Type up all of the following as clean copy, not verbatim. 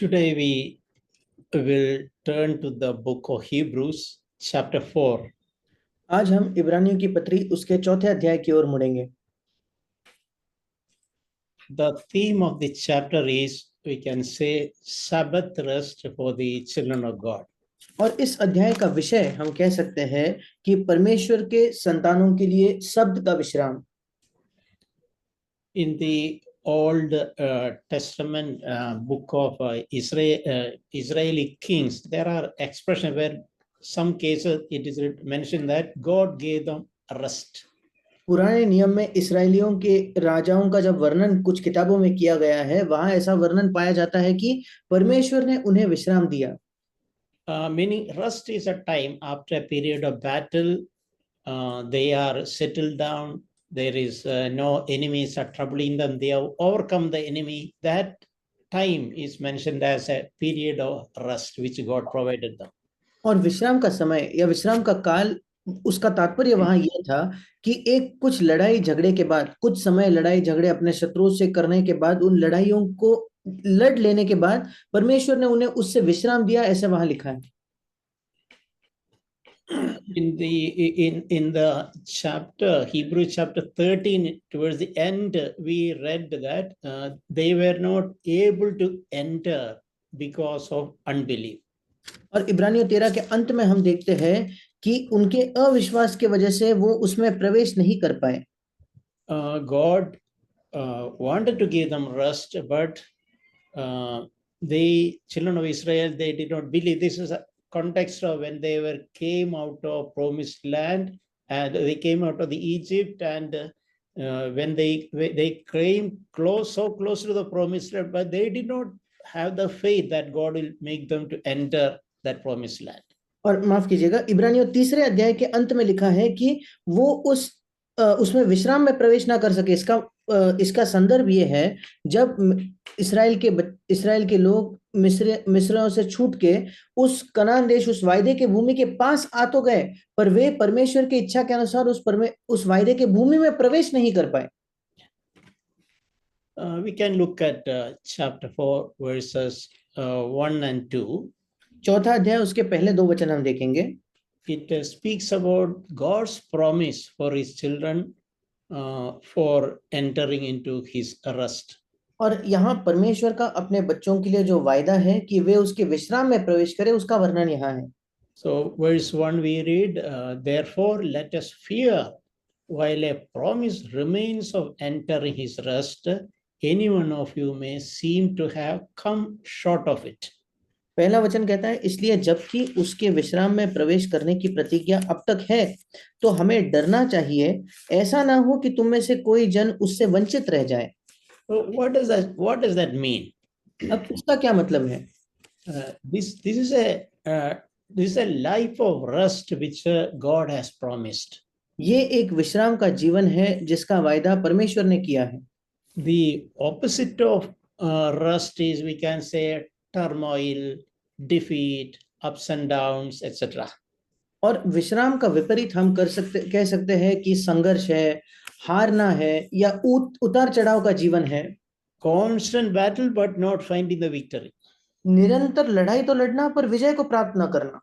Today we will turn to the book of Hebrews, chapter 4. आज हम इब्रानियों की पत्री उसके चौथे अध्याय की ओर मुड़ेंगे। The theme of the chapter is, we can say, Sabbath rest for the children of God. और इस अध्याय का विषय हम कह सकते हैं कि परमेश्वर के संतानों के लिए शब्द का विश्राम। In the Old Testament book of Israeli kings, there are expressions where some cases it is mentioned that God gave them rest. पुराने नियम में इस्राएलियों के राजाओं का जब वर्णन कुछ किताबों में किया गया है, वहां ऐसा वर्णन पाया जाता है कि परमेश्वर ने उन्हें विश्राम दिया। Meaning rest is a time after a period of battle, they are settled down, there is no enemies are troubling them, they have overcome the enemy. That time is mentioned as a period of rest which God provided them. और विश्राम का समय या विश्राम का काल, उसका तात्पर्य वहां यह था कि एक कुछ लड़ाई झगड़े के बाद, कुछ समय लड़ाई झगड़े अपने शत्रुओं से करने के बाद, उन लड़ाइयों को लड़ लेने के बाद परमेश्वर ने उन्हें उससे विश्राम दिया, ऐसा वहां लिखा है। In the chapter Hebrew chapter 13, towards the end we read that they were not able to enter because of unbelief. और इब्रानियों 13 के अंत में हम देखते हैं कि उनके अविश्वास के वजह से वो उसमें प्रवेश नहीं कर पाए। God wanted to give them rest, but the children of Israel, they did not believe. This is a context of when they came out of promised land, and they came out of the Egypt, and when they came so close to the promised land, but they did not have the faith that God will make them to enter that promised land. और माफ कीजिएगा, इब्रानियों 3 अध्याय के अंत में लिखा है कि वो उसमें विश्राम में प्रवेश ना कर सके। इसका संदर्भ ये है, जब इसराइल के लोग मिस्रियों से छूट के उस कनान देश, उस वायदे के भूमि के पास आ तो गए, पर वे परमेश्वर की इच्छा के अनुसार उस वायदे के भूमि में प्रवेश नहीं कर पाए। We can look at chapter 4 verses 1 and 2. चौथा अध्याय उसके पहले 2 वचन हम देखेंगे। It speaks about God's promise for his children for entering into his rest. और यहाँ परमेश्वर का अपने बच्चों के लिए जो वायदा है कि वे उसके विश्राम में प्रवेश करें, उसका वर्णन यहाँ है। So verse 1 we read, therefore let us fear, while a promise remains of entering his rest, any one of you may seem to have come short of it. पहला वचन कहता है, इसलिए जबकि उसके विश्राम में प्रवेश करने की प्रतिज्ञा अब तक है, तो हमें डरना चाहिए, ऐसा ना हो कि तुम में से कोई जन उससे वंचित रह जाए। So what does that mean? अब इसका क्या मतलब है? This is a life of rest which God has promised. ये एक विश्राम का जीवन है जिसका वायदा परमेश्वर ने किया है। The opposite of rest is, we can say, turmoil, defeat, ups and downs, etc. और विश्राम का विपरीत हम कह सकते हैं कि संघर्ष है, हारना है, या उतार चढ़ाव का जीवन है। Constant battle but not finding the victory. निरंतर लड़ाई तो लड़ना, पर विजय को प्राप्त न करना।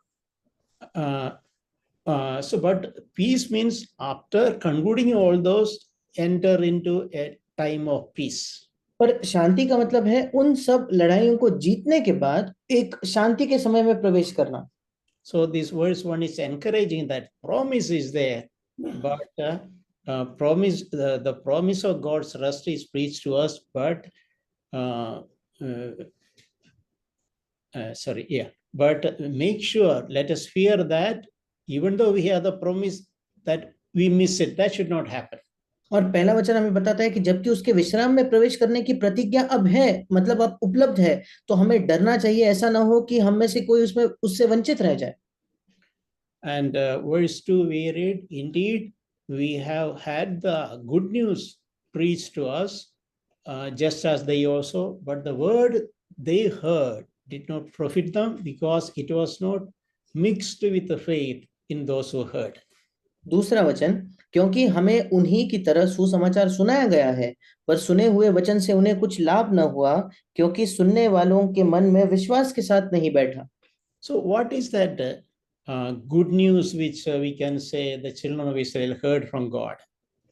But peace means after concluding all those, enter into a time of peace. पर शांति का मतलब है उन सब लड़ाइयों को जीतने के बाद एक शांति के समय में प्रवेश करना। So this verse 1 is encouraging that promise is there, but the promise of God's rest is preached to us, but but make sure, let us fear that even though we have the promise, that we miss it. That should not happen. और पहला वचन हमें बताता है कि जबकि उसके विश्राम में प्रवेश करने की प्रतिज्ञा अब है, मतलब अब उपलब्ध है, तो हमें डरना चाहिए, ऐसा ना हो कि हम में से कोई उससे वंचित रह जाए। And verse 2 we read, indeed we have had the good news preached to us, just as they also, but the word they heard did not profit them, because it was not mixed with the faith in those who heard. दूसरा वचन, क्योंकि हमें उन्हीं की तरह सुसमाचार सुनाया गया है, पर सुने हुए वचन से उन्हें कुछ लाभ न हुआ, क्योंकि सुनने वालों के मन में विश्वास के साथ नहीं बैठा। So, what is that good news which we can say the children of Israel heard from God?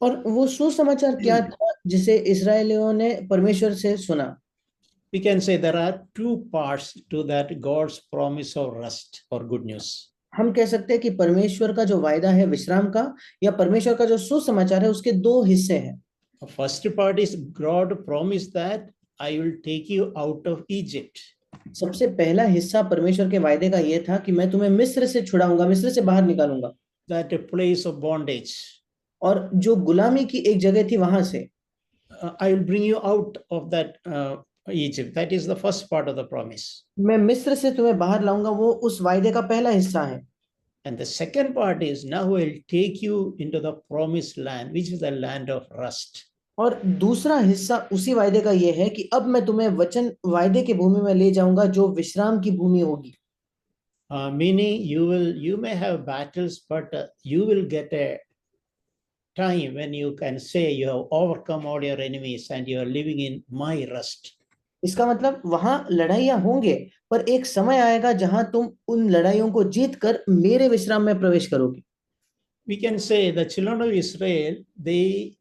और वो सुसमाचार क्या था जिसे इस्राएलियों ने परमेश्वर से सुना? We can say there are two parts to that God's promise of rest or good news. हम कह सकते हैं कि परमेश्वर का जो वायदा है विश्राम का, या परमेश्वर का जो सुसमाचार है, उसके दो हिस्से हैं। The first part is God promised that I will take you out of Egypt. सबसे पहला हिस्सा परमेश्वर के वायदे का यह था कि मैं तुम्हें मिस्र से छुड़ाऊंगा, मिस्र से बाहर निकालूंगा, That a place of bondage. और जो गुलामी की एक जगह थी वहां से I will bring you out of that Egypt. That is the first part of the promise. मैं मिस्र से तुम्हें बाहर लाऊंगा, वो उस वायदे का पहला हिस्सा है। And the second part is now I will take you into the promised land, which is the land of rest. और दूसरा हिस्सा उसी वायदे का यह है कि अब मैं तुम्हें वचन वायदे की भूमि में ले जाऊंगा, जो विश्राम की भूमि होगी। Meaning you may have battles, but you will get a time when you can say you have overcome all your enemies and you are living in my rest. इसका मतलब वहां लड़ाइयां होंगे, पर एक समय आएगा जहां तुम उन लड़ाइयों को जीत कर मेरे विश्राम में प्रवेश करोगे। We can say the children of Israel, they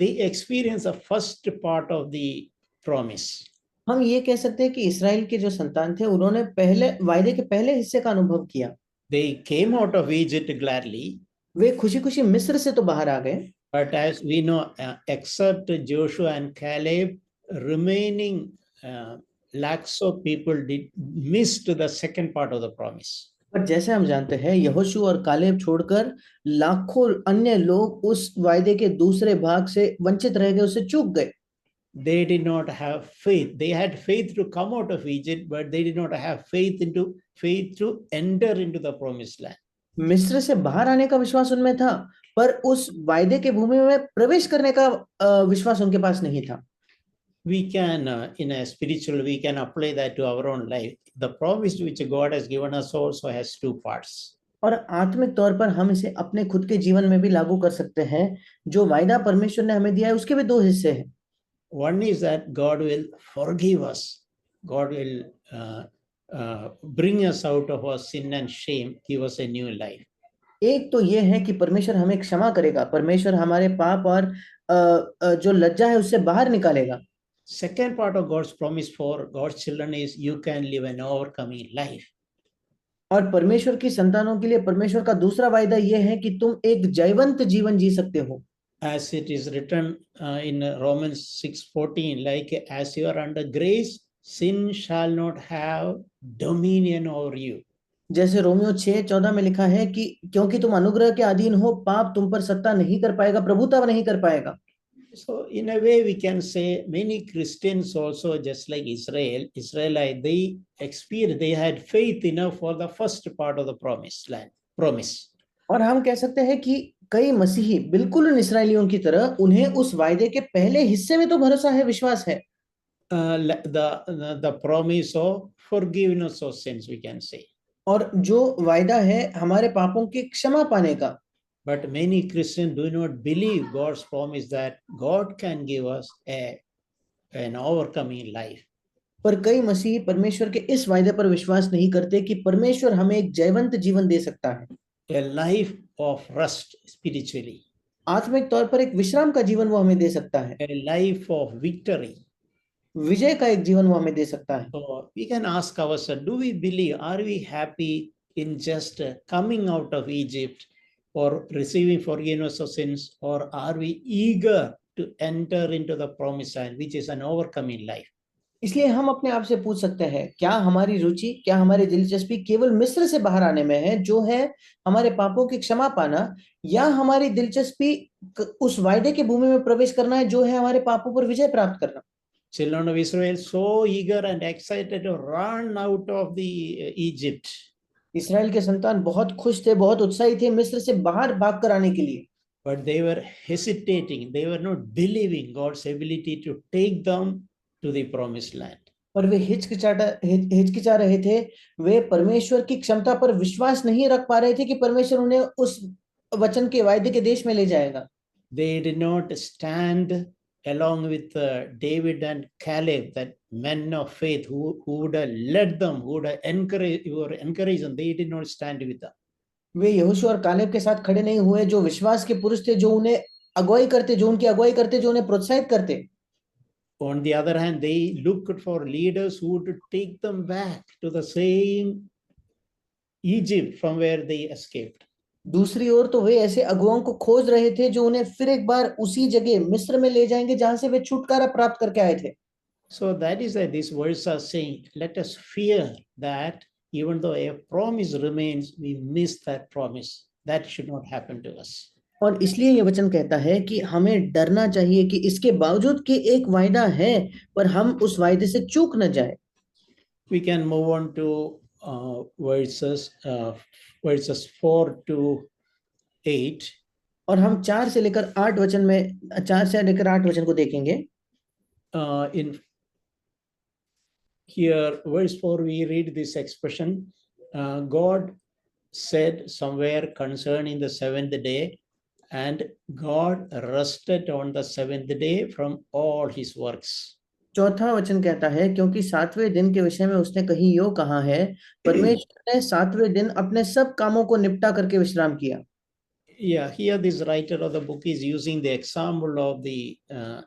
experience the first part of the promise. हम ये कह सकते हैं कि इसराइल के जो संतान थे, उन्होंने पहले वायदे के पहले हिस्से का अनुभव किया। They came out of Egypt gladly. वे खुशी खुशी मिस्र से तो बाहर आ गए, But as we know, except Joshua and Caleb, remaining lakhs of people missed the second part of the promise. पर जैसे हम जानते हैं, यहोशू और कालेब छोड़कर लाखों अन्य लोग उस वायदे के दूसरे भाग से वंचित रह गए, उससे चूक गए। They did not have faith. They had faith to come out of Egypt, but they did not have faith to enter into the promised land. मिस्र से बाहर आने का विश्वास उनमें था, पर उस वायदे के भूमि में प्रवेश करने का विश्वास उनके पास नहीं था। We can, in a spiritual, we can apply that to our own life. The promise which God has given us also has two parts. और आत्मिक तौर पर हम इसे अपने खुद के जीवन में भी लागू कर सकते हैं। जो वायदा परमेश्वर ने हमें दिया है, उसके भी दो हिस्से हैं। One is that God will forgive us. God will bring us out of our sin and shame, give us a new life. एक तो ये है कि परमेश्वर हमें क्षमा करेगा, परमेश्वर हमारे पाप और जो लज्जा है उससे बाहर निकालेगा। Second part of God's promise for God's children is you can live an overcoming life. और परमेश्वर की संतानों के लिए परमेश्वर का दूसरा वायदा यह है कि तुम एक जयवंत जीवन जी सकते हो। As it is written in Romans 6:14, like as you are under grace, sin shall not have dominion over you. जैसे रोमियो 6:14 में लिखा है कि क्योंकि तुम अनुग्रह के अधीन हो, पाप तुम पर सत्ता नहीं कर पाएगा, प्रभुता नहीं कर पाएगा। So in a way we can say many Christians also, just like Israelite, they had faith enough for the first part of the promise. और हम कह सकते हैं कि कई मसीही बिल्कुल उन इस्राएलियों की तरह, उन्हें उस वायदे के पहले हिस्से में तो भरोसा है, विश्वास है। The promise of forgiveness of sins, we can say. और जो वायदा है हमारे पापों की क्षमा पाने का। But many Christians do not believe God's promise that God can give us an overcoming life. पर कई मसीही परमेश्वर के इस वायदे पर विश्वास नहीं करते कि परमेश्वर हमें एक जयवंत जीवन दे सकता है, A life of rest spiritually. आत्मिक तौर पर एक विश्राम का जीवन वो हमें दे सकता है, A life of victory. विजय का एक जीवन वो हमें दे सकता है। So we can ask ourselves, do we believe, are we happy in just coming out of Egypt or receiving forgiveness of sins, or are we eager to enter into the promised land, which is an overcoming life? इसलिए हम अपने आप से पूछ सकते हैं, क्या हमारी रुचि, क्या हमारी दिलचस्पी केवल मिस्र से बाहर आने में है, जो है हमारे पापों की क्षमा पाना, या हमारी दिलचस्पी उस वायदे की भूमि में प्रवेश करना है, जो है हमारे पापों पर विजय प्राप्त करना। Children of Israel so eager and excited to run out of the Egypt. Israel के संतान बहुत खुश थे, बहुत उत्साही थे मिस्र से बाहर भागकर आने के लिए। But they were hesitating. They were not believing God's ability to take them to the promised land. पर वे हिचकिचा रहे थे, वे परमेश्वर की क्षमता पर विश्वास नहीं रख पा रहे थे कि परमेश्वर उन्हें उस वचन के वायदे के देश में ले जाएगा। They did not stand along with David and Caleb, that men of faith who would have led them, who would have encouraged them. They did not stand with them. वे यहोशू और कालेब के साथ खड़े नहीं हुए, जो विश्वास के पुरुष थे, जो उन्हें अगुवाई करते, जो उनकी अगुवाई करते, जो उन्हें प्रोत्साहित करते। On the other hand, they looked for leaders who would take them back to the same Egypt from where they escaped. दूसरी ओर तो वे ऐसे अगुवाओं को खोज रहे थे जो उन्हें फिर एक बार उसी जगह मिस्र में ले जाएंगे जहां से वे छुटकारा प्राप्त करके आए थे। So that is why these words are saying, let us fear that even though a promise remains, we miss that promise. That should not happen to us. और इसलिए ये वचन कहता है कि हमें डरना चाहिए कि इसके बावजूद कि एक वायदा है, पर हम उस वायदे से चूक न जाए। We can move on to verses 4 to 8. और हम 4 से लेकर 8 वचन में 4 से लेकर 8 वचन को देखेंगे। In here, verse 4, we read this expression, God said somewhere concerning the seventh day, and God rested on the seventh day from all his works. चौथा वचन कहता है, क्योंकि 7वें दिन के विषय में उसने कहीं यो कहा है, परमेश्वर ने 7वें दिन अपने सब कामों को निपटा करके विश्राम किया। Yeah, here this writer of the book is using the example of the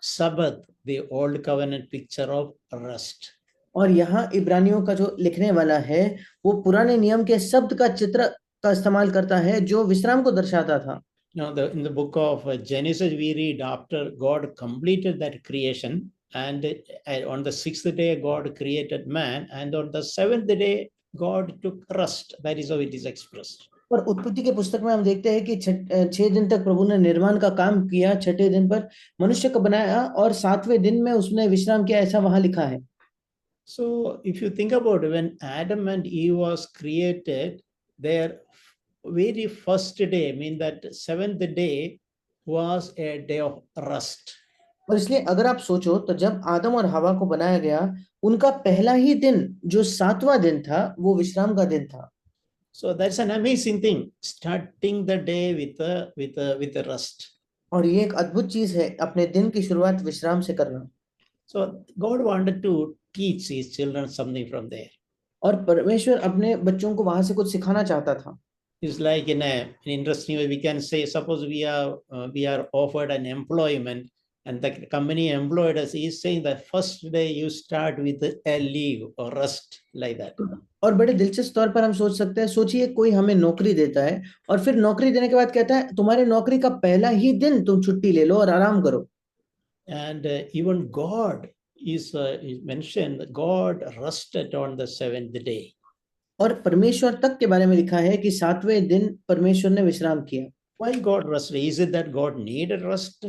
Sabbath, the old covenant picture of rest. और यहाँ इब्रानियों का जो लिखने वाला है वो पुराने नियम के शब्द का चित्र का इस्तेमाल करता है जो विश्राम को दर्शाता था। Now, in the book of Genesis, we read after God completed that creation, and on the 6th day, God created man, and on the 7th day, God took rest. That is how it is expressed. और उत्पत्ति के पुस्तक में हम देखते हैं कि 6 दिन तक प्रभु ने निर्माण का काम किया, 6ठे दिन पर मनुष्य को बनाया और 7वें दिन में उसने विश्राम किया, ऐसा वहां लिखा है। So, if you think about it, when Adam and Eve was created, their very first day, I mean that 7th day was a day of rest. और इसलिए अगर आप सोचो तो जब आदम और हवा को बनाया गया, उनका पहला ही दिन जो 7वां दिन था वो विश्राम का दिन था। So that's an amazing thing, starting the day with a rest. और ये एक अद्भुत चीज है, अपने दिन की शुरुआत विश्राम से करना। So God wanted to teach his children something from there. और परमेश्वर अपने बच्चों को वहां से कुछ सिखाना चाहता था। It's like in an interesting way, we can say, suppose we are offered an employment, and the company employed us is saying the first day you start with a leave or rest, like that. और बड़े दिलचस्प तौर पर हम सोच सकते हैं, सोचिए कोई हमें नौकरी देता है और फिर नौकरी देने के बाद कहता है तुम्हारे नौकरी का पहला ही दिन तुम छुट्टी ले लो और आराम करो। And even God is mentioned, God rested on the 7th day. और परमेश्वर तक के बारे में लिखा है कि 7वें दिन परमेश्वर ने विश्राम किया। Why God rested? Is it that God needed rest?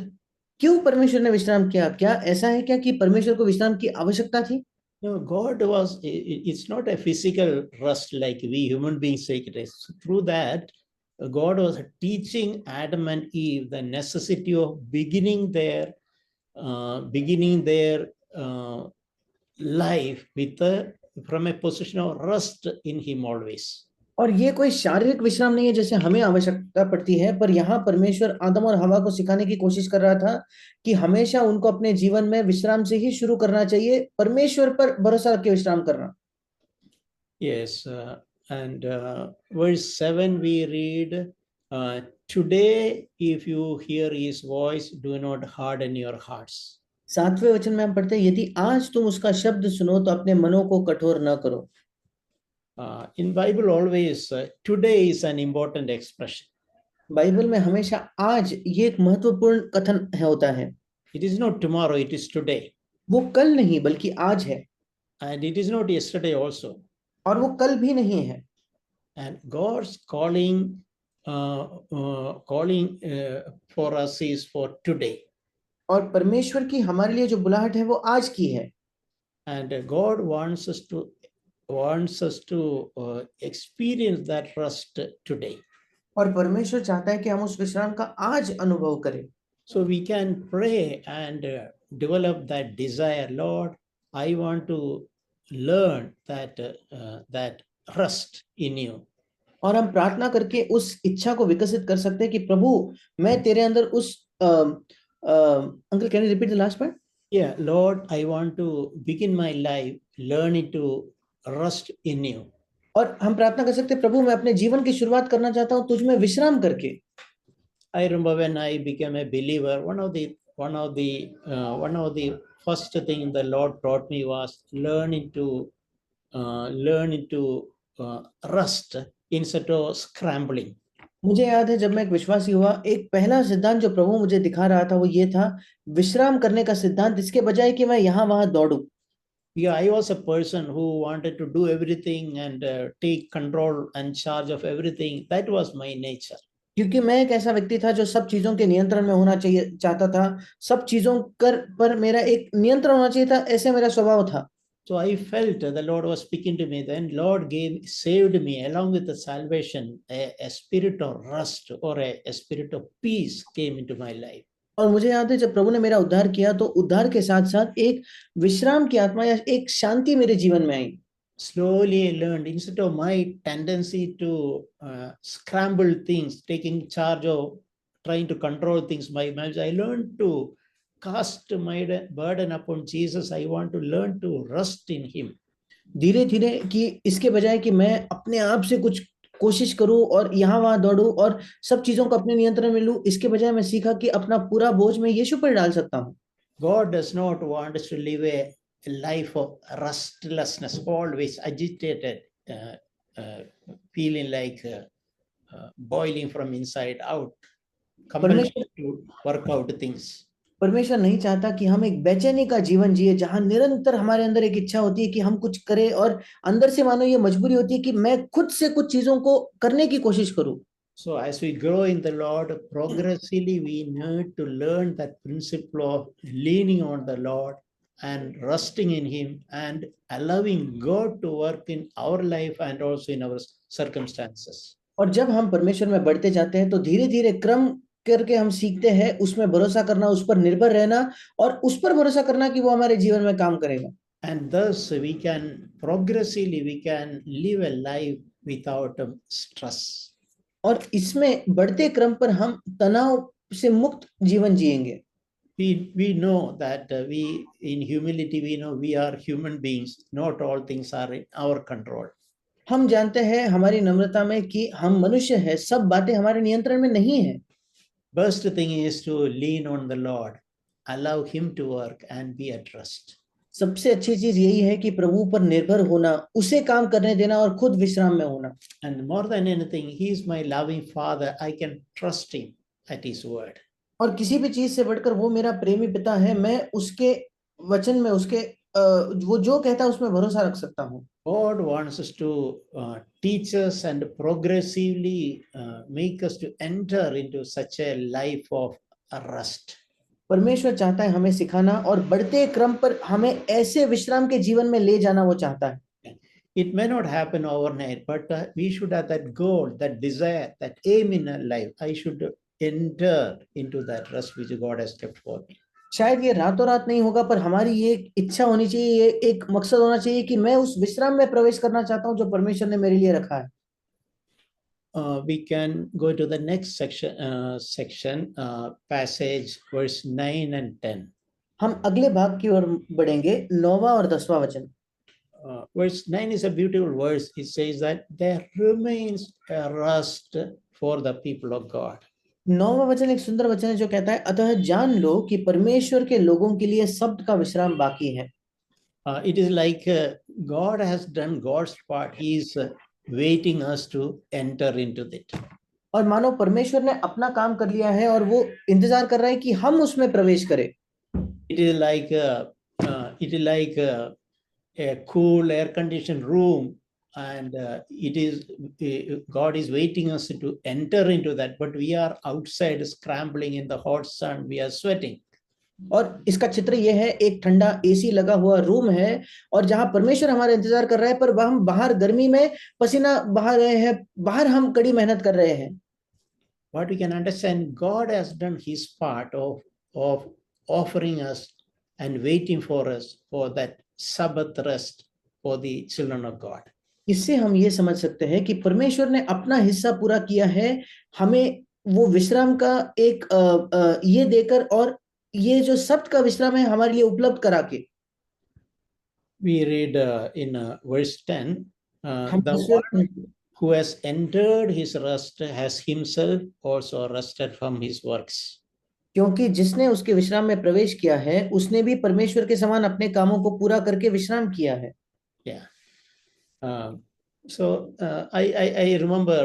क्यों परमेश्वर ने विश्राम किया? क्या ऐसा है क्या कि परमेश्वर को विश्राम की आवश्यकता थी? No, God was, it's not a physical rest like we human beings take it. Through that, God was teaching Adam and Eve the necessity of beginning their life from a position of rest in Him always. और ये कोई शारीरिक विश्राम नहीं है जैसे हमें आवश्यकता पड़ती है, पर यहाँ परमेश्वर आदम और हवा को सिखाने की कोशिश कर रहा था कि हमेशा उनको अपने जीवन में विश्राम से ही शुरू करना चाहिए, परमेश्वर पर भरोसा रख के विश्राम करना। Yes, and verse 7 we read, today if you hear his voice, do not harden your hearts. 7वें वचन में हम पढ़ते हैं, यदि आज तुम उसका शब्द सुनो तो अपने मनों को कठोर न करो। In Bible always today is an important expression. Bible में हमेशा आज ये एक महत्वपूर्ण कथन होता है। It is not tomorrow, it is today. वो कल नहीं बल्कि आज है। And it is not yesterday also. और वो कल भी नहीं है। And God's calling for us is for today. और परमेश्वर की हमारे लिए जो बुलाहट है वो आज की है। And God wants us to experience that rest today. और परमेश्वर चाहता है कि हम उस विश्राम का आज अनुभव करें। So we can pray and develop that desire. Lord, I want to learn that rest in you. और हम प्रार्थना करके उस इच्छा को विकसित कर सकते हैं कि प्रभु मैं तेरे अंदर उस uncle can you repeat the last part? Yeah, Lord, I want to begin my life learning to rest in you. और हम प्रार्थना कर सकते हैं प्रभु मैं अपने जीवन की शुरुआत करना चाहता हूँ तुझ में विश्राम करके। I remember when I became a believer, one of the first thing the Lord taught me was learning to rest instead of scrambling. मुझे याद है जब मैं एक विश्वासी हुआ एक पहला सिद्धांत जो प्रभु मुझे दिखा रहा था वो ये था विश्राम करने का सिद्धांत, इसके बजाय कि मैं यहाँ वहां दौड़ूं। Yeah, I was a person who wanted to do everything and take control and charge of everything. That was my nature. क्योंकि मैं एक ऐसा व्यक्ति था जो सब चीजों के नियंत्रण में होना चाहिए चाहता था, सब चीजों पर मेरा एक नियंत्रण होना चाहिए था, ऐसे मेरा स्वभाव था। So I felt the Lord was speaking to me. Then Lord saved me along with the salvation. A spirit of rest or a spirit of peace came into my life. और मुझे याद है जब प्रभु ने मेरा उद्धार किया तो उद्धार के साथ साथ एक विश्राम की आत्मा या एक शांति मेरे जीवन में आई। Slowly I learned, instead of my tendency to scramble things, taking charge of trying to control things, I learned to cast my burden upon Jesus. I want to learn to rest in him. धीरे धीरे कि इसके बजाय कि मैं अपने आप से कुछ कोशिश करूं और यहाँ वहां दौड़ूं और सब चीजों को अपने नियंत्रण में लूं, इसके बजाय मैं सीखा कि अपना पूरा बोझ मैं यीशु पर डाल सकता हूं। God does not want us to live a life of restlessness, always agitated, feeling like boiling from inside out, compelled to work out things. परमेश्वर नहीं चाहता कि हम एक बेचैनी का जीवन जिए जहां निरंतर हमारे अंदर एक इच्छा होती है कि हम कुछ करें और अंदर से मानो ये मजबूरी होती है कि मैं खुद से कुछ चीजों को करने की कोशिश करूं। So as we grow in the Lord, progressively we need to learn that principle of leaning on the Lord and resting in him and allowing God to work in our life and also in our circumstances. और जब हम परमेश्वर में बढ़ते जाते हैं तो धीरे धीरे क्रम करके हम सीखते हैं उसमें भरोसा करना, उस पर निर्भर रहना और उस पर भरोसा करना कि वो हमारे जीवन में काम करेगा। And thus we can progressively live a life without stress. और इसमें बढ़ते क्रम पर हम तनाव से मुक्त जीवन जिएंगे। We know that we in humility we know we are human beings. Not all things are in our control. हम जानते हैं हमारी नम्रता में कि हम मनुष्य हैं, सब बातें हमारे नियंत्रण में नहीं है। First thing is to lean on the Lord, allow him to work and be at rest. सबसे अच्छी चीज यही है कि प्रभु पर निर्भर होना, उसे काम करने देना और खुद विश्राम में होना। And more than anything, he is my loving Father. I can trust him at his word. और किसी भी चीज से बढ़कर वो मेरा प्रेमी पिता है, मैं उसके वचन में उसके वो जो कहता है उसमें भरोसा रख सकता हूँ। God wants us to teach us and progressively make us to enter into such a life of rest. परमेश्वर चाहता है हमें सिखाना और बढ़ते क्रम पर हमें ऐसे विश्राम के जीवन में ले जाना वो चाहता है। It may not happen overnight, but we should have that goal, that desire, that aim in our life. I should enter into that rest which God has kept for me. शायद ये रातों रात नहीं होगा पर हमारी ये इच्छा होनी चाहिए, ये एक मकसद होना चाहिए कि मैं उस विश्राम में प्रवेश करना चाहता हूं जो परमेश्वर ने मेरे लिए रखा है। We can go to the next section, passage verse 9 and 10. हम अगले भाग की ओर बढ़ेंगे, 9वां और 10वां वचन। Verse 9 is a beautiful verse. It says that there remains a rest for the people of God. 9वां वचन एक सुंदर वचन है जो कहता है, अतः जान लो कि परमेश्वर के लोगों के लिए शब्द का विश्राम बाकी है। It is like God has done God's part. He is waiting us to enter into it. और मानो परमेश्वर ने अपना काम कर लिया है और वो इंतजार कर रहा है कि हम उसमें प्रवेश करें। It is like a cool air-conditioned room, and God is waiting us to enter into that, but we are outside scrambling in the hot sun. We are sweating. और इसका चित्र यह है, एक ठंडा एसी लगा हुआ रूम है और जहां परमेश्वर हमारा इंतजार कर रहा है, पर हम बाहर गर्मी में पसीना बहा रहे हैं, बाहर हम कड़ी मेहनत कर रहे हैं। What we can understand, God has done his part of offering us and waiting for us for that Sabbath rest for the children of God. इससे हम ये समझ सकते हैं कि परमेश्वर ने अपना हिस्सा पूरा किया है, हमें वो विश्राम का एक ये देकर, और ये जो सब्त का विश्राम है हमारे लिए उपलब्ध करा के। We read in verse 10, हम the one who has entered his rest has himself also rested from his works. क्योंकि जिसने उसके विश्राम में प्रवेश किया है उसने भी परमेश्वर के समान अपने कामों को पूरा करके विश्राम किया है। Yeah. So I remember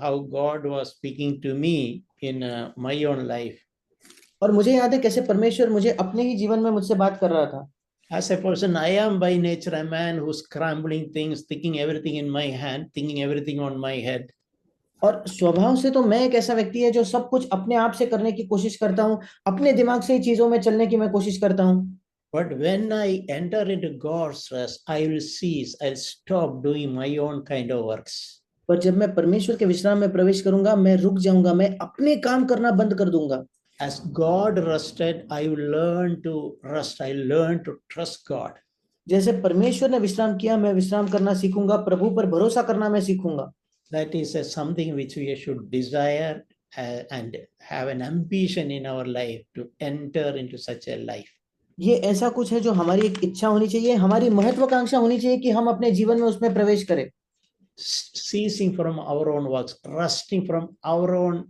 how God was speaking to me in my own life. और मुझे याद है कैसे परमेश्वर मुझे अपने ही जीवन में मुझसे बात कर रहा था। As a person, I am by nature a man who's scrambling things, thinking everything in my hand, thinking everything on my head. और स्वभाव से तो मैं एक ऐसा व्यक्ति है जो सब कुछ अपने आप से करने की कोशिश करता हूँ, अपने दिमाग से ही चीजों में चलने की मैं कोशिश करता हूँ। But when I enter into God's rest, I will cease, I'll stop doing my own kind of works. पर जब मैं परमेश्वर के विश्राम में प्रवेश करूंगा, मैं रुक जाऊंगा, मैं अपने काम करना बंद कर दूंगा। As God rested, I will learn to rest. I learn to trust God. जैसे परमेश्वर ने विश्राम किया, मैं विश्राम करना सीखूंगा, प्रभु पर भरोसा करना मैं सीखूंगा। That is something which we should desire and have an ambition in our life to enter into such a life. ये ऐसा कुछ है जो हमारी एक इच्छा होनी चाहिए, हमारी महत्वाकांक्षा होनी चाहिए कि हम अपने जीवन में उसमें प्रवेश करें। Ceasing from our own works, resting from our own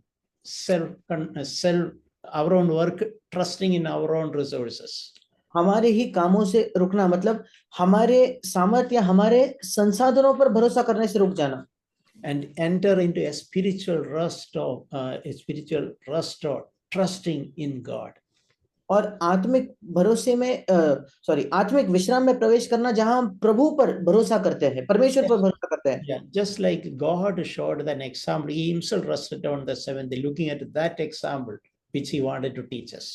our own work, trusting in our own resources. हमारे ही कामों से रुकना मतलब हमारे सामर्थ्य या हमारे संसाधनों पर भरोसा करने से रुक जाना। And enter into a spiritual rest or trusting in God. और आत्मिक भरोसे में आत्मिक विश्राम में प्रवेश करना जहां हम प्रभु पर भरोसा करते हैं, परमेश्वर पर भरोसा करते हैं। Yeah, just like God showed an example, he himself rested on the seventh day, looking at that example which he wanted to teach us.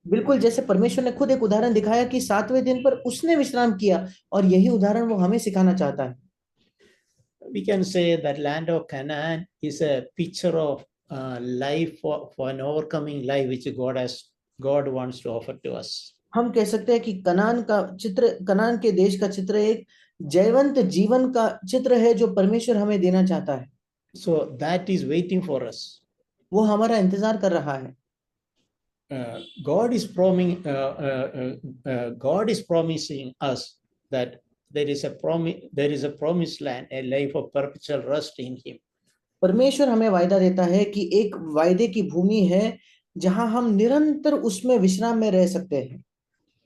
बिल्कुल जैसे परमेश्वर ने खुद एक उदाहरण दिखाया कि 7वें दिन पर उसने विश्राम किया, और यही उदाहरण वो हमें सिखाना चाहता है। We can say that land of Canaan is a picture of life for an overcoming life which God wants to offer to us. हम कह सकते हैं कि कनान का चित्र, कनान के देश का चित्र एक जयवंत जीवन का चित्र है जो परमेश्वर हमें देना चाहता है। So that is waiting for us. वो हमारा इंतजार कर रहा है। God is promising us that there is a promised land, a life of perpetual rest in Him. परमेश्वर हमें वायदा देता है कि एक वायदे की भूमि है जहां हम निरंतर उसमें विश्राम में रह सकते हैं।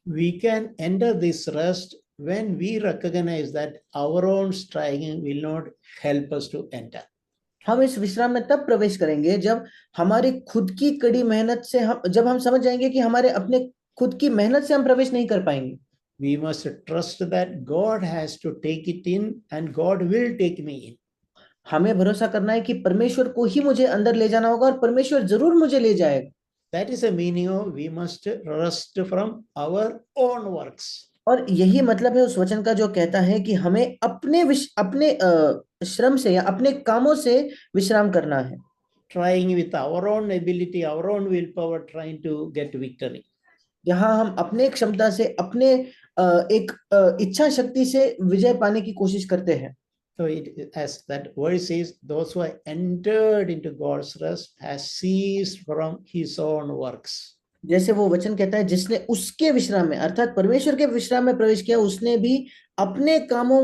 We can enter this rest when we recognize that our own striving will not help us to enter. हम इस विश्राम में तब प्रवेश करेंगे जब हमारी खुद की कड़ी मेहनत से जब हम समझ जाएंगे कि हमारे अपने खुद की मेहनत से हम प्रवेश नहीं कर पाएंगे। We must trust that God has to take it in and God will take me in. हमें भरोसा करना है कि परमेश्वर को ही मुझे अंदर ले जाना होगा और परमेश्वर जरूर मुझे ले जाएगा। That is the meaning of we must rest from our own works. और यही मतलब है उस वचन का जो कहता है कि हमें अपने श्रम से या अपने कामों से विश्राम करना है। Trying with our own ability, our own willpower, trying to get victory. जहां हम अपने क्षमता से, अपने एक इच्छा शक्ति से विजय पाने की कोशिश करते हैं। So as that verse says, those who have entered into God's rest has ceased from his own works. जैसे वो वचन कहता है जिसने उसके विश्राम में अर्थात परमेश्वर के विश्राम में प्रवेश किया, उसने भी अपने कामों,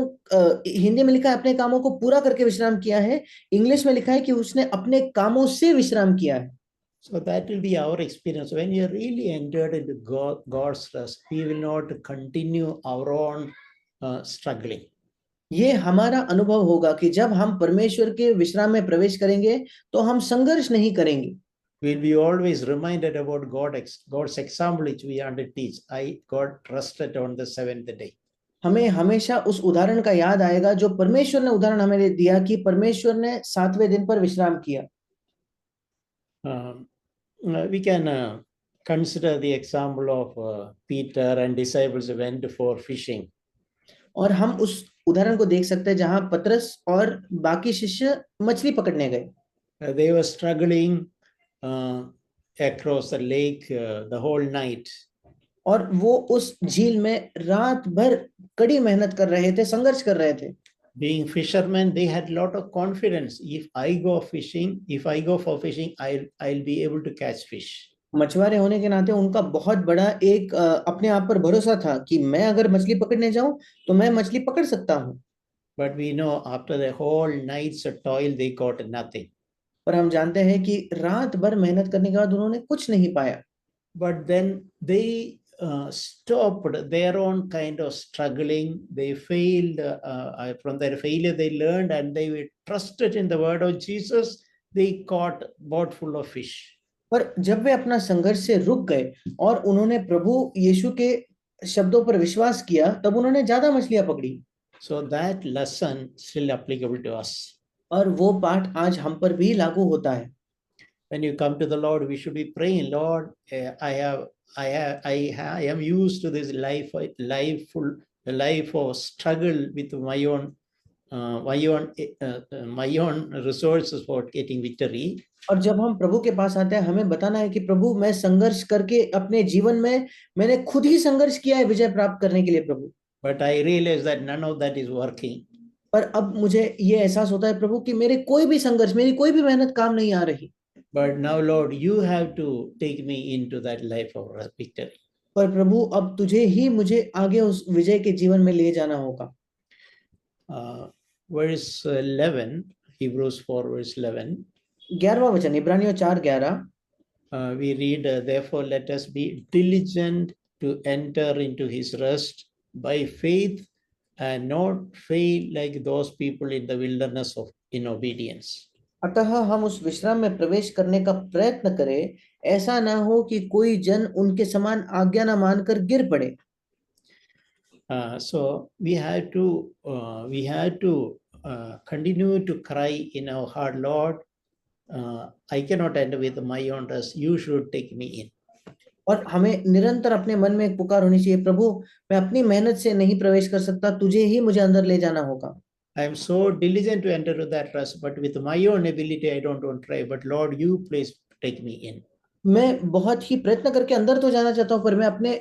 हिंदी में लिखा है अपने कामों को पूरा करके विश्राम किया है, इंग्लिश में लिखा है कि उसने अपने कामों से विश्राम किया है। So that will be our experience. When you really entered into God's rest, we will not continue our own struggling. ये हमारा अनुभव होगा कि जब हम परमेश्वर के विश्राम में प्रवेश करेंगे तो हम संघर्ष नहीं करेंगे। We'll be always reminded about God's example which we want to teach. God rested on the seventh day. हमें हमेशा उस उदाहरण का याद आएगा जो परमेश्वर ने उदाहरण हमें दिया कि परमेश्वर ने 7वें दिन पर विश्राम किया। We can consider the example of Peter and disciples went for fishing. और हम उस उदाहरण को देख सकते हैं जहां पतरस और बाकी शिष्य मछली पकड़ने गए। They were struggling across the lake the whole night. और वो उस झील में रात भर कड़ी मेहनत कर रहे थे, संघर्ष कर रहे थे। Being fishermen, they had a lot of confidence. If I go fishing, if I go for fishing, I'll be able to catch fish. मछुआरे होने के नाते उनका बहुत बड़ा एक अपने आप पर भरोसा था कि मैं अगर मछली पकड़ने जाऊं तो मैं मछली पकड़ सकता हूं। But we know after the whole night's toil, they got nothing. पर हम जानते हैं कि रात भर मेहनत करने के बाद उन्होंने कुछ नहीं पाया। But then they stopped their own kind of struggling. They failed. From their failure, they learned and they were trusted in the word of Jesus. They caught boat full of fish. पर जब वे अपना संघर्ष से रुक गए और उन्होंने प्रभु यीशु के शब्दों पर विश्वास किया, तब उन्होंने ज्यादा मछलियां पकड़ी। So that lesson still applicable to us. और वो पाठ आज हम पर भी लागू होता है। When you come to the Lord, we should be praying, Lord, I am used to this life of struggle with my own resources for getting victory. और जब हम प्रभु के पास आते हैं, हमें बताना है कि प्रभु, मैं संघर्ष करके अपने जीवन में मैंने खुद ही संघर्ष किया है विजय प्राप्त करने के लिए प्रभु। But I realize that none of that is working. पर अब मुझे ये एहसास होता है प्रभु कि मेरे कोई भी संघर्ष, मेरी कोई भी मेहनत काम नहीं आ रही। But now, Lord, you have to take me into that life of victory. पर प्रभु, अब तुझे ही मुझे आगे उस विजय के जीवन में ले जाना होगा। Verse 11, Hebrews 4 verse 11. 11वां वचन, इब्रानियों 4:11। We read, therefore let us be diligent to enter into his rest by faith and not fail like those people in the wilderness of in obedience. अतः हम उस विश्राम में प्रवेश करने का प्रयत्न करें, ऐसा ना हो कि कोई जन उनके समान आज्ञा न मानकर गिर पड़े। So we have to continue to cry in our heart, Lord, I cannot enter with my own rest. You should take me in. और हमें निरंतर अपने मन में एक पुकार होनी चाहिए, प्रभु, मैं अपनी मेहनत से नहीं प्रवेश कर सकता, तुझे ही मुझे अंदर ले जाना होगा। I am so diligent to enter to that rest, but with my own ability, I don't want to try. But Lord, you please take me in. मैं बहुत ही प्रयत्न करके अंदर तो जाना चाहता हूँ, पर मैं अपने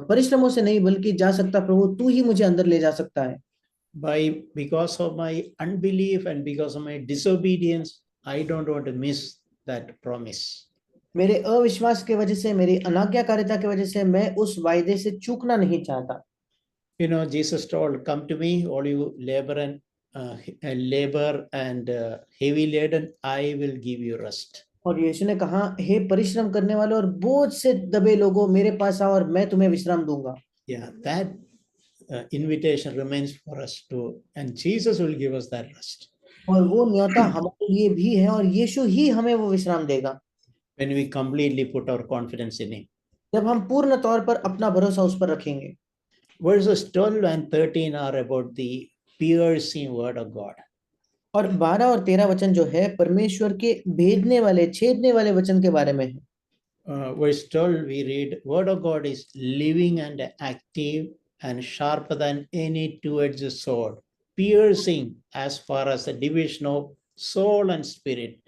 परिश्रमों से नहीं बल्कि जा सकता, प्रभु तू ही मुझे अंदर ले जा सकता है। Because of my unbelief and because of my disobedience, I don't want to miss that promise. मेरे अविश्वास की वजह से, मेरी अनाज्ञाकारिता की वजह से मैं उस वायदे से चूकना नहीं चाहता। You know, Jesus told, come to me, all you labor and heavy laden, I will give you rest. और यीशु ने कहा, हे परिश्रम करने वाले और बोझ से दबे लोगों, मेरे पास आओ और मैं तुम्हें विश्राम दूंगा। Yeah, that invitation remains for us too, and Jesus will give us that rest. और वो न्योता हमारे लिए भी है और यीशु ही हमें वो विश्राम देगा। When we completely put our confidence in him. जब हम पूर्ण तौर पर अपना भरोसा उस पर रखेंगे। Verses 12 and 13 are about the piercing word of God. और 12 और 13 वचन जो है परमेश्वर के भेदने वाले, छेदने वाले वचन के बारे में है। Verse 12 we read, word of God is living and active and sharper than any two-edged sword, piercing as far as the division of soul and spirit,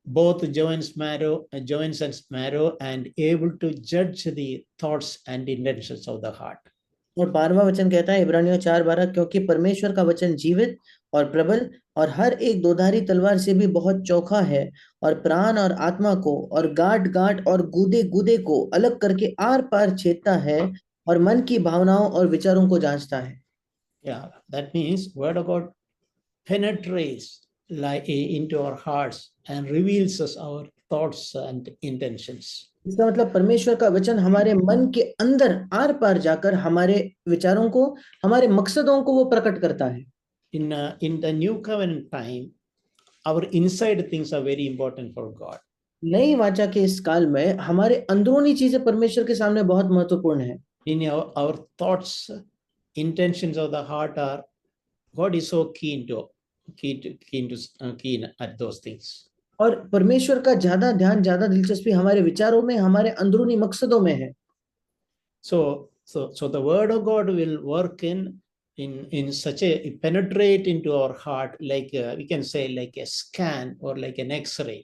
both joints and marrow, and able to judge the thoughts and intentions of the heart. और 12वां वचन कहता है इब्रानियों 4:12, क्योंकि परमेश्वर का वचन जीवित और प्रबल और हर एक दोधारी तलवार से भी बहुत चौखा है और प्राण और आत्मा को और गांठ और गूदे को अलग करके आर पार छेदता है और मन की भावनाओं और विचारों को जांचता है। Yeah, that means word of God penetrates into our hearts and reveals us our thoughts and intentions. इसका मतलब परमेश्वर का वचन हमारे मन के अंदर आर पार जाकर हमारे विचारों को, हमारे मकसदों को वो प्रकट करता है। In the new covenant time, our inside things are very important for God. नई वाचा के इस काल में हमारे अंदरूनी चीजें परमेश्वर के सामने बहुत महत्वपूर्ण है। In our thoughts, intentions of the heart are, God is so keen at those things. और परमेश्वर का ज्यादा ध्यान, ज्यादा दिलचस्पी हमारे विचारों में, हमारे अंदरूनी मकसदों में है। So the word of God will work in such a penetrate into our heart, like we can say like a scan or like an X-ray.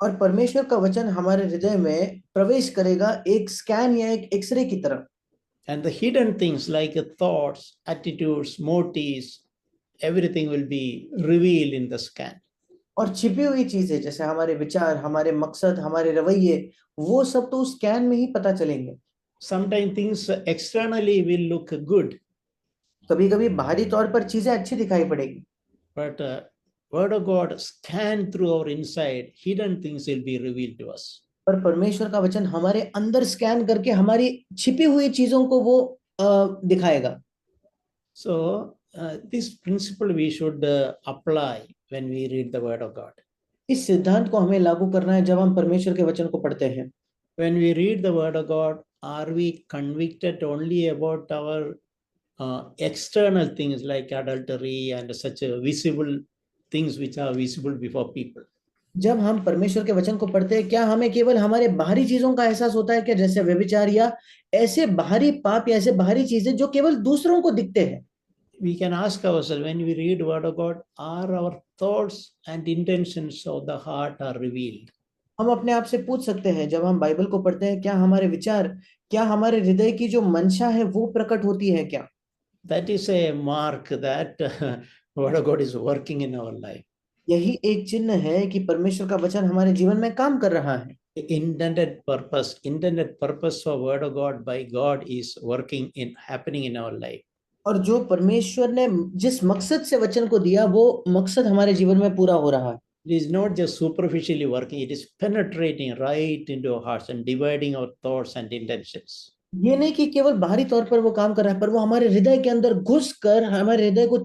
और परमेश्वर का वचन हमारे हृदय में प्रवेश करेगा एक स्कैन या एक एक्सरे की तरह। And the hidden things like thoughts, attitudes, motives, everything will be revealed in the scan. और छिपी हुई चीजें जैसे हमारे विचार, हमारे मकसद, हमारे रवैये, वो सब तो उस स्कैन में ही पता चलेंगे। Sometimes things externally will look good, कभी कभी बाहरी तौर पर चीजें अच्छी दिखाई पड़ेगी, but Word of God scan through our inside, hidden things will be revealed to us. पर परमेश्वर का वचन हमारे अंदर स्कैन करके हमारी छिपी हुई चीजों को वो दिखाएगा। So this principle we should apply when we read the Word of God. इस सिद्धांत को हमें लागू करना है जब हम परमेश्वर के वचन को पढ़ते हैं। When we read the Word of God, are we convicted only about our external things like adultery and such visible things which are visible before people? जब हम परमेश्वर के वचन को पढ़ते हैं, क्या हमें केवल हमारे बाहरी चीजों का एहसास होता है क्या, जैसे व्यभिचार या ऐसे बाहरी पाप या ऐसे बाहरी चीजें जो केवल दूसरों को दिखते हैं? We can ask ourselves when we read Word of God, are our thoughts and intentions of the heart are revealed? हम अपने आप से पूछ सकते हैं जब हम बाइबल को पढ़ते हैं, क्या हमारे विचार, क्या हमारे हृदय की जो मंशा है वो प्रकट होती है क्या? That is a mark that Word of God is working in our life. यही एक चिन्ह है कि परमेश्वर का वचन हमारे जीवन में काम कर रहा है। The intended purpose for Word of God by God is happening in our life. और जो परमेश्वर ने जिस मकसद से वचन को दिया, वो मकसद हमारे जीवन में पूरा हो रहा है। It is not just superficially working, it is penetrating right into our hearts and dividing our thoughts and intentions. ये नहीं कि केवल बाहरी तौर पर वो काम कर रहा है, पर वो हमारे हृदय के अंदर घुस कर, हमारे हृदय को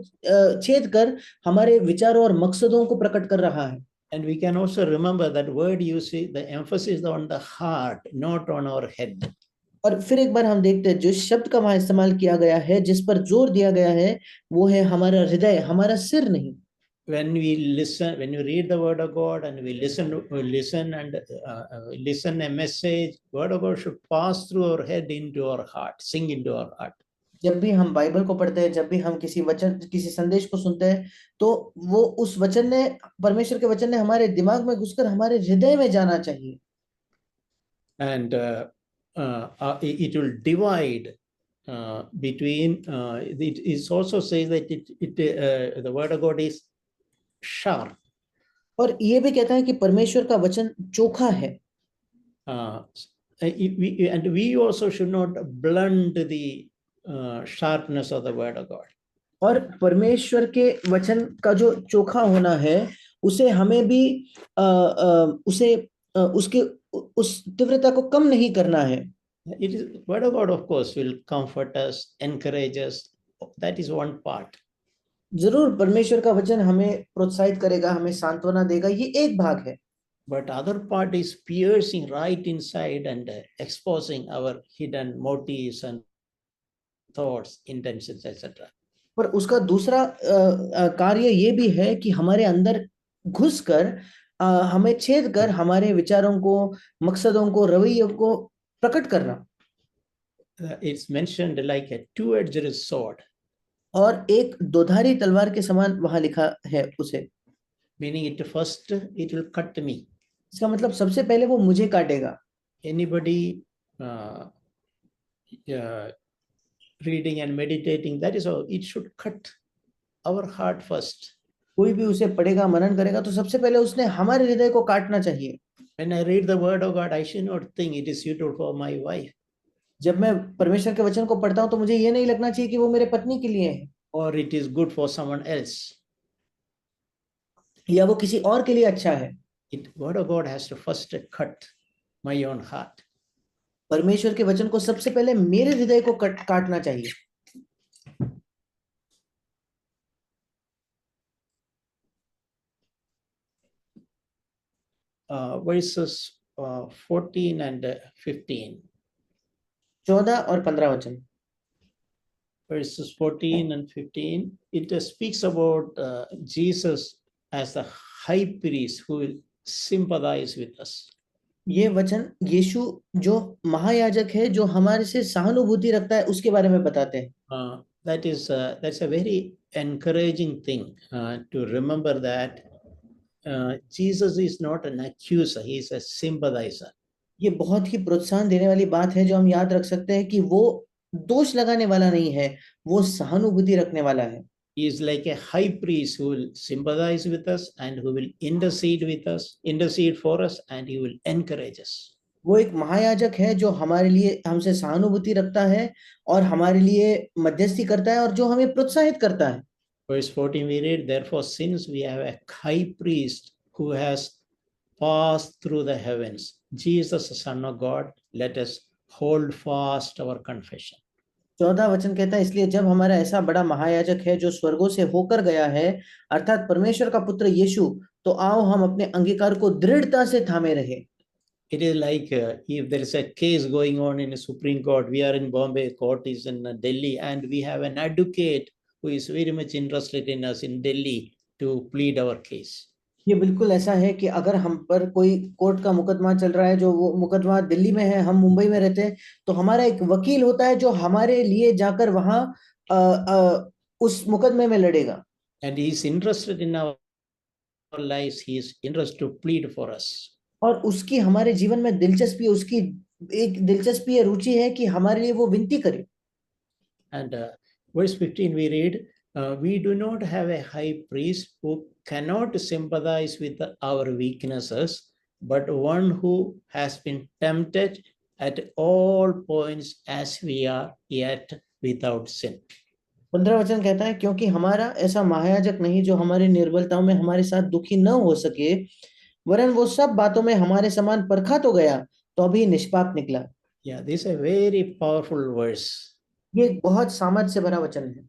छेद कर हमारे विचारों और मकसदों को प्रकट कर रहा है। And we can also remember that word you see, the emphasis is on the heart, not on our head. और फिर एक बार हम देखते हैं जो शब्द का वहां इस्तेमाल किया गया है, जिस पर जोर दिया गया है, वो है हमारा हृदय, हमारा सिर नहीं। When we listen, when you read the Word of God and we listen a message, Word of God should pass through our head into our heart, sink into our heart. जब भी हम बाइबल को पढ़ते हैं, जब भी हम किसी संदेश को सुनते हैं, तो वो उस वचन ने, परमेश्वर के वचन ने हमारे दिमाग में घुसकर हमारे हृदय में जाना चाहिए। And it will divide between. It also says that the Word of God is sharp. और ये भी कहता है कि परमेश्वर का वचन चोखा है। And we also should not blunt the sharpness of the Word of God. और परमेश्वर के वचन का जो चोखा होना है, उसे हमें भी उसके उस तीव्रता को कम नहीं करना है। It is Word of God, of course, will comfort us, encourage us. That is one part. जरूर परमेश्वर का वचन हमें प्रोत्साहित करेगा, हमें सांत्वना देगा, ये एक भाग है। But other part is piercing right inside and exposing our hidden motives and thoughts, intentions, etc. पर उसका दूसरा कार्य ये भी है कि हमारे अंदर घुसकर हमें छेद कर हमारे विचारों को, मकसदों को, रवैयों को प्रकट करना। It's mentioned like a two-edged sword. और एक दोधारी तलवार के समान वहां लिखा है उसे। Meaning it first it will cut me. इसका मतलब सबसे पहले वो मुझे काटेगा। Anybody reading and meditating, that is how it should cut our heart first. कोई भी उसे पढ़ेगा, मनन करेगा, तो सबसे पहले उसने हमारे हृदय को काटना चाहिए। When I read the Word of God, I should not think it is suitable for my wife. जब मैं परमेश्वर के वचन को पढ़ता हूं तो मुझे ये नहीं लगना चाहिए कि वो मेरे पत्नी के लिए है, or it is good for someone else. या वो किसी और के लिए अच्छा है। Word of God has to first cut my own heart. परमेश्वर के वचन को सबसे पहले मेरे हृदय को काटना चाहिए। Verses 14 and 15. 14 और 15 वचन। Verses 14 and 15, it speaks about Jesus as the high priest who will sympathize with us. ये वचन यीशु जो महायाजक है, जो हमारे से सहानुभूति रखता है, उसके बारे में बताते हैं। That's a very encouraging thing to remember that Jesus is not an accuser, he is a sympathizer. ये बहुत ही प्रोत्साहन देने वाली बात है जो हम याद रख सकते हैं कि वो दोष लगाने वाला नहीं है, वो सहानुभूति रखने वाला है। He is like a high priest who will sympathize with us and who will intercede for us, and he will encourage us. वो एक महायाजक है जो हमारे लिए हमसे सहानुभूति रखता है और हमारे लिए मध्यस्थी करता है और जो हमें प्रोत्साहित करता है। Verse 14 we read, therefore since we have a high priest who has passed through the heavens, Jesus the Son of God, let us hold fast our confession. 14 वचन कहता है, इसलिए जब हमारा ऐसा बड़ा महायाजक है जो स्वर्गों से होकर गया है, अर्थात परमेश्वर का पुत्र यीशु, तो आओ हम अपने अंगीकार को दृढ़ता से थामे रहे। It is like if there is a case going on in a Supreme Court, we are in Bombay, court is in Delhi, and we have an advocate who is very much interested in us in Delhi to plead our case. ये बिल्कुल ऐसा है कि अगर हम पर कोई court का मुकदमा चल रहा है, जो वो मुकदमा दिल्ली में है, हम मुंबई में रहते हैं, तो हमारा एक वकील होता है जो हमारे लिए जाकर वहां उस मुकदमे में लड़ेगा। And he is interested in our lives, he is interested to plead for us. और उसकी हमारे जीवन में दिलचस्पी है, उसकी एक दिलचस्पी है, रुचि है कि हमारे लिए वो विनती करे। And verse 15 we read, we do not have a high priest who cannot sympathize with our weaknesses, but one who has been tempted at all points as we are, yet without sin. 15 वचन कहता है, क्योंकि हमारा ऐसा महायाजक नहीं जो हमारी निर्बलताओं में हमारे साथ दुखी न हो सके, वरन वो सब बातों में हमारे समान परखा तो गया, तो अभी निष्पाप निकला। Yeah, this is a very powerful verse. ये बहुत सामर्थ से भरा वचन है।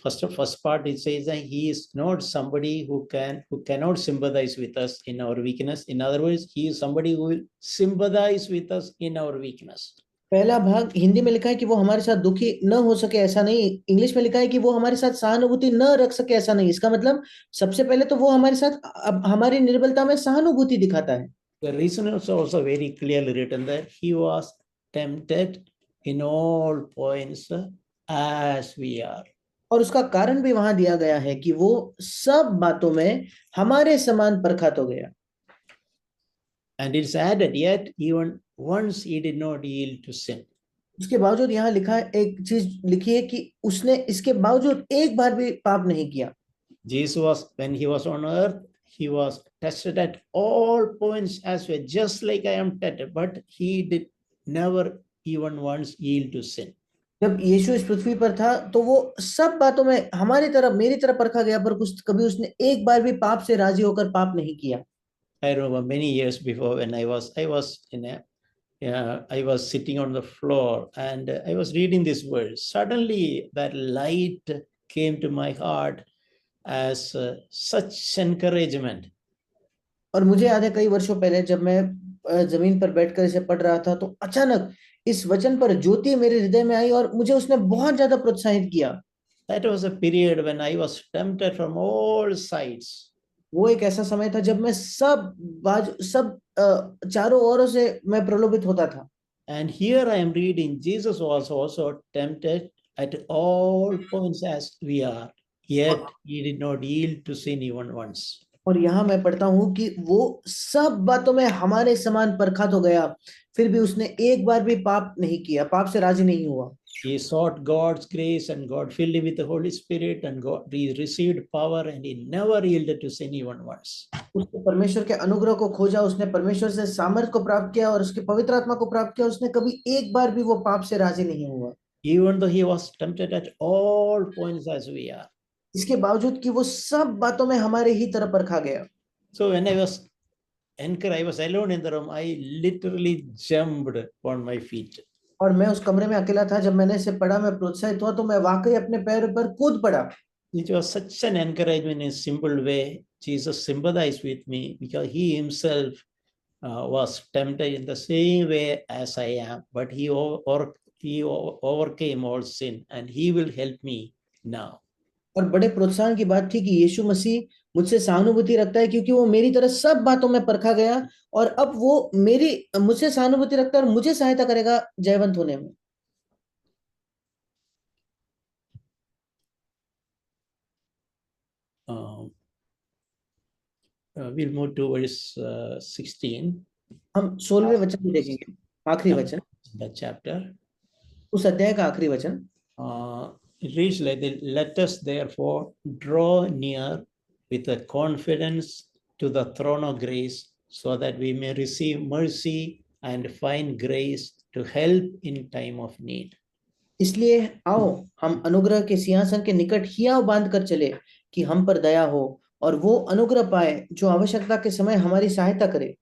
First part it says that he is not somebody who cannot sympathize with us in our weakness. In other words, he is somebody who will sympathize with us in our weakness. पहला भाग हिंदी में लिखा है कि वो हमारे साथ दुखी न हो सके, ऐसा नहीं। इंग्लिश में लिखा है कि वो हमारे साथ सहानुभूति न रख सके, ऐसा नहीं। इसका मतलब सबसे पहले तो वो हमारे साथ हमारी निर्बलता में सहानुभूति दिखाता है। The reason is also very clearly written that he was tempted in all points as we are. और उसका कारण भी वहां दिया गया है कि वो सब बातों में हमारे समान परखा तो गया। And it's added, yet even once he did not yield to sin. उसके बावजूद यहाँ लिखा है, एक चीज लिखी है कि उसने इसके बावजूद एक बार भी पाप नहीं किया। Jesus was, when he was on earth, he was tested at all points as well, just like I am tested, but he did never even once yield to sin. जब यीशु इस पृथ्वी पर था तो वो सब बातों में हमारी तरह, मेरी तरह परखा गया, पर कभी उसने एक बार भी पाप से राजी होकर पाप नहीं किया। I remember many years before when I was sitting on the floor and I was reading this verse. Suddenly that light came to my heart as such encouragement. और मुझे याद है कई वर्षों पहले जब मैं जमीन पर बैठकर इसे पढ़ रहा था, तो अचानक इस वचन पर ज्योति मेरे हृदय में आई और मुझे उसने बहुत ज्यादा प्रोत्साहित किया। That was a period when I was tempted from all sides. वो एक ऐसा समय था जब मैं सब चारों ओरों से मैं प्रलोभित होता था। And here I am reading, Jesus was also tempted at all points as we are, yet he did not yield to sin even once. और यहाँ मैं पढ़ता हूँ कि वो सब बातों में हमारे समान परखा तो गया, फिर भी उसने एक बार भी पाप नहीं किया, पाप से राजी नहीं हुआ। He sought God's grace and God filled him with the Holy Spirit and he received power and he never yielded to sin even once. उसने परमेश्वर के अनुग्रह को खोजा, उसने परमेश्वर से सामर्थ को प्राप्त किया और उसके पवित्र आत्मा को प्राप्त किया, उसने कभी एक बार भी वो पाप से राजी नहीं हुआ। Even though he was tempted at all points as we are. इसके बावजूद कि वो सब बातों में हमारे ही तरह परखा गया। So when I was alone in the room, I literally jumped on my feet. और मैं उस कमरे में अकेला था, जब मैंने इसे पढ़ा, मैं प्रोत्साहित हुआ, तो मैं वाकई अपने पैर पर कूद पड़ा। It was such an encouragement in a simple way. Jesus sympathized with me because he himself was tempted in the same way as I am, but he overcame all sin and he will help me now. और बड़े प्रोत्साहन की बात थी कि यीशु मसीह मुझसे सहानुभूति रखता है, क्योंकि वो मेरी तरह सब बातों में परखा गया और अब वो मुझसे सहानुभूति रखता है और मुझे सहायता करेगा जयवंत होने में। We'll move to verse 16. हम 16वें वचन में देखेंगे, आखिरी वचन, the chapter. उस अध्याय का आखिरी वचन। It reads like this: let us therefore draw near with a confidence to the throne of grace, so that we may receive mercy and find grace to help in time of need. इसलिए आओ हम अनुग्रह के सिंहासन के निकट हियाव बांध कर चले कि हम पर दया हो और वो अनुग्रह पाए जो आवश्यकता के समय हमारी सहायता करे।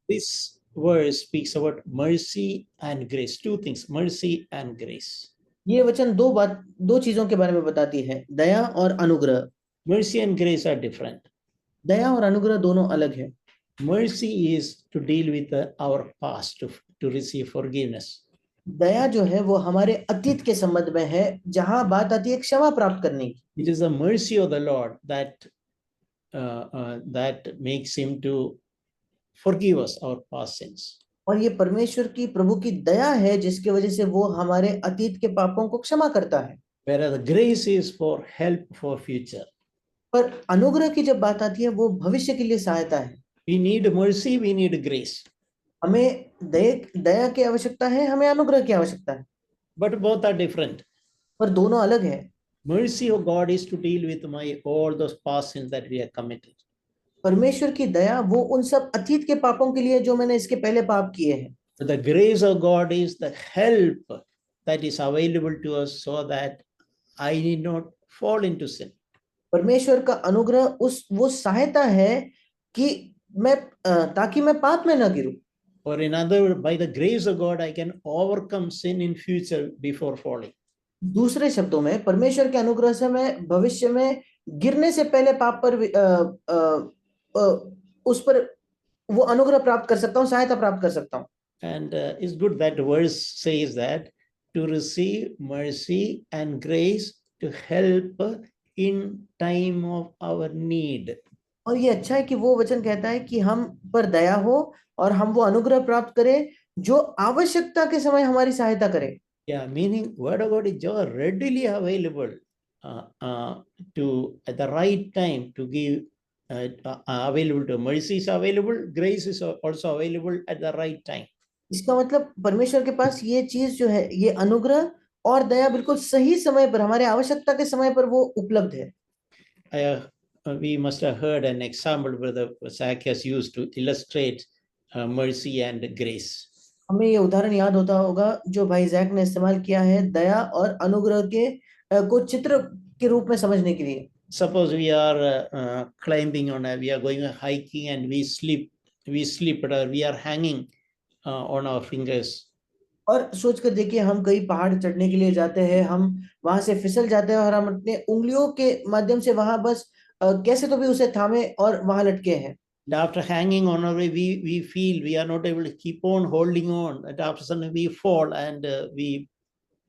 This verse speaks about mercy and grace. Two things: mercy and grace. ये वचन दो चीजों के बारे में बताती है, दया और अनुग्रह। Mercy and grace are different. दया और अनुग्रह दोनों अलग है। Mercy is to deal with our past, to receive forgiveness. दया जो है वो हमारे अतीत के संबंध में है, जहां बात आती है क्षमा प्राप्त करने की। It is the mercy of the Lord that makes him to forgive us our past sins. और ये परमेश्वर की, प्रभु की दया है जिसकी वजह से वो हमारे अतीत के पापों को क्षमा करता है। Whereas the grace is for help for future. पर अनुग्रह की जब बात आती है वो भविष्य के लिए सहायता है। We need mercy, we need grace. हमें दया की आवश्यकता है, हमें अनुग्रह की आवश्यकता है। But both are different. पर दोनों अलग है। Mercy of God is to deal with all those past sins that we have committed. परमेश्वर की दया वो उन सब अतीत के पापों के लिए जो मैंने इसके पहले पाप किए हैं। But the grace of God is the help that is available to us so that I need not fall into sin. परमेश्वर का अनुग्रह वो सहायता है कि ताकि मैं पाप में न गिरूं। Or in other words, by the grace of God, I can overcome sin in future before falling. दूसरे शब्दों में परमेश्वर के अनुग्रह से मैं भविष्य में गिरने से पहले पाप पर उस पर वो अनुग्रह प्राप्त कर सकता हूँ, सहायता प्राप्त कर सकता हूँ। And it's good that verse says that to receive mercy and grace to help in time of our need. और ये अच्छा है कि वो वचन कहता है कि हम पर दया हो और हम वो अनुग्रह प्राप्त करें जो आवश्यकता के समय हमारी सहायता करे। Yeah, meaning word of God is readily available to at the right time to give available to mercy is available, grace is also available at the right time. इसका मतलब परमेश्वर के पास ये चीज जो है, ये अनुग्रह और दया बिल्कुल सही समय पर, हमारे आवश्यकता के समय पर वो उपलब्ध है। We must have heard an example Brother Zacchaeus used to illustrate mercy and grace. हमें ये उदाहरण याद होता होगा जो भाई जैक ने इस्तेमाल किया है दया और अनुग्रह के को चित्र के रूप में समझने के लिए। Suppose we are climbing we are going hiking and we slip or we are hanging on our fingers. और सोच कर देखिए, हम कई पहाड़ चढ़ने के लिए जाते हैं, हम वहां से फिसल जाते हैं और हम अपने उंगलियों के माध्यम से वहां बस कैसे तो भी उसे थामे और वहां लटके हैं। After hanging on our way, we feel we are not able to keep on holding on. And after suddenly we fall and we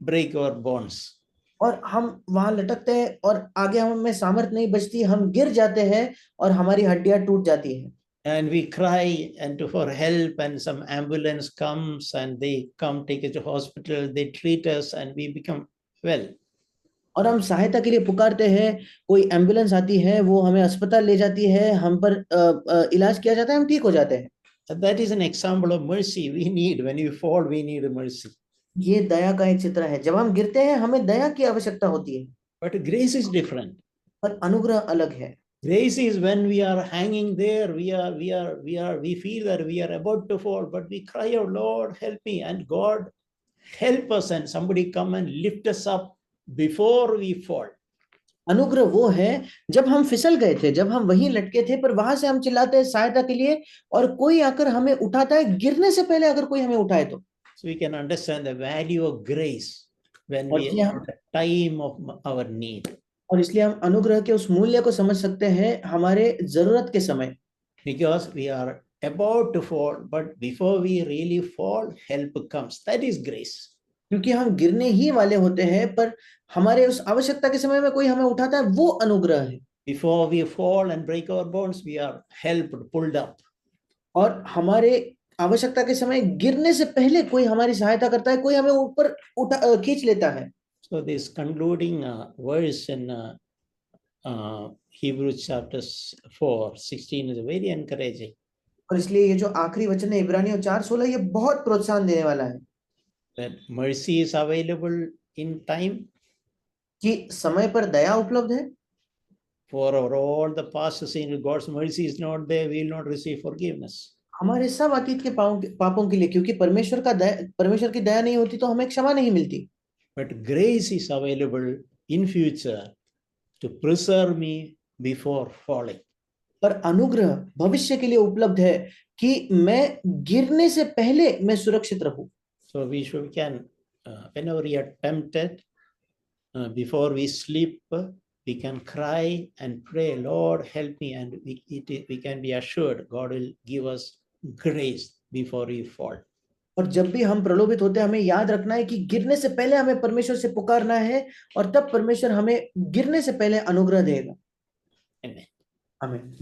break our bones. और हम वहां लटकते हैं और आगे हमें सामर्थ्य नहीं बचती, हम गिर जाते हैं और हमारी हड्डियां टूट जाती हैं। And we cry and for help, and some ambulance comes and they come take us to hospital, they treat us and we become well. और हम सहायता के लिए पुकारते हैं, कोई एम्बुलेंस आती है, वो हमें अस्पताल ले जाती है, हम पर इलाज किया जाता है, हम ठीक हो जाते हैं। That is an example of mercy we need. When we fall, we need mercy. ये दया का एक चित्र है, जब हम गिरते हैं हमें दया की आवश्यकता होती है। But grace is different. पर अनुग्रह अलग है। Grace is when we are hanging there, we feel that we are about to fall, but we cry out, Lord, help me, and God help us, and somebody come and lift us up before we fall. अनुग्रह वो है जब हम फिसल गए थे, जब हम वहीं लटके थे, पर वहां से हम चिल्लाते हैं सहायता के लिए और कोई आकर हमें उठाता है, गिरने से पहले अगर कोई हमें उठाए तो। So we can understand the value of grace when we are at the time of our need. और इसलिए हम अनुग्रह के उस मूल्य को समझ सकते हैं हमारे जरूरत के समय। Because we are about to fall, but before we really fall, help comes. That is grace. क्योंकि हम गिरने ही वाले होते हैं, पर हमारे उस आवश्यकता के समय में कोई हमें उठाता है, वो अनुग्रह है। Before we fall and break our bones, we are helped, pulled up. और हमारे आवश्यकता के समय गिरने से पहले कोई हमारी सहायता करता है, कोई हमें ऊपर खींच लेता है। So this concluding verse in Hebrews chapter 4:16 is very encouraging. और इसलिए ये जो आखिरी वचन है इब्रानियों 4:16, ये बहुत प्रोत्साहन देने वाला है। That mercy is available in time कि समय पर दया उपलब्ध है, for our all the past sin. God's mercy is not there, we will not receive forgiveness. हमारे सब अतीत के पापों के लिए, क्योंकि परमेश्वर की दया नहीं होती तो हमें क्षमा नहीं मिलती। But grace is available in future to preserve me before falling. पर अनुग्रह भविष्य के लिए उपलब्ध है कि मैं गिरने से पहले मैं सुरक्षित रहूं। So we can, whenever we are tempted, before we sleep, we can cry and pray, Lord, help me, and we can be assured God will give us grace before we fall. और जब भी हम प्रलोभित होते हैं, हमें याद रखना है कि गिरने से पहले हमें परमेश्वर से पुकारना है, और तब परमेश्वर हमें गिरने से पहले अनुग्रह देगा। Amen. आमीन।